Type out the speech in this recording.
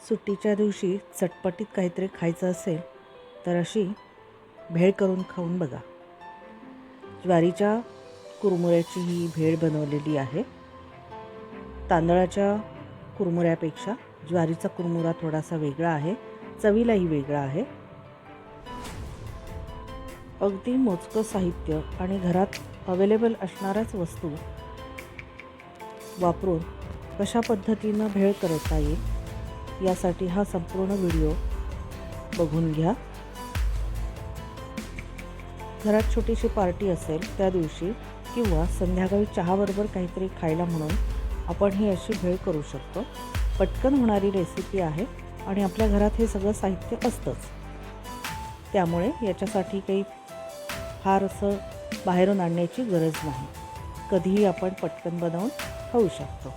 सुट्टीच्या दिवशी चटपटीत काहीतरी खायचं असेल तर अशी भेळ करून खाऊन बघा. ज्वारीच्या कुरमुऱ्याची ही भेळ बनवलेली आहे. तांदळाच्या कुरमुऱ्यापेक्षा ज्वारीचा कुरमुरा थोडासा वेगळा आहे, चवीलाही वेगळा आहे. अगदी मोजकं साहित्य आणि घरात अवेलेबल असणाऱ्याच वस्तू वापरून कशा पद्धतीनं भेळ करता येईल यासाठी हा संपूर्ण व्हिडिओ बघून घ्या. घरात छोटीशी पार्टी असेल त्या दिवशी किंवा संध्याकाळी चहाबरोबर काहीतरी खायला म्हणून आपण ही अशी भेळ करू शकतो. पटकन होणारी रेसिपी आहे आणि आपल्या घरात हे सगळं साहित्य असतंच, त्यामुळे याच्यासाठी काही फार असं बाहेरून आणण्याची गरज नाही. कधीही आपण पटकन बनवून खाऊ शकतो.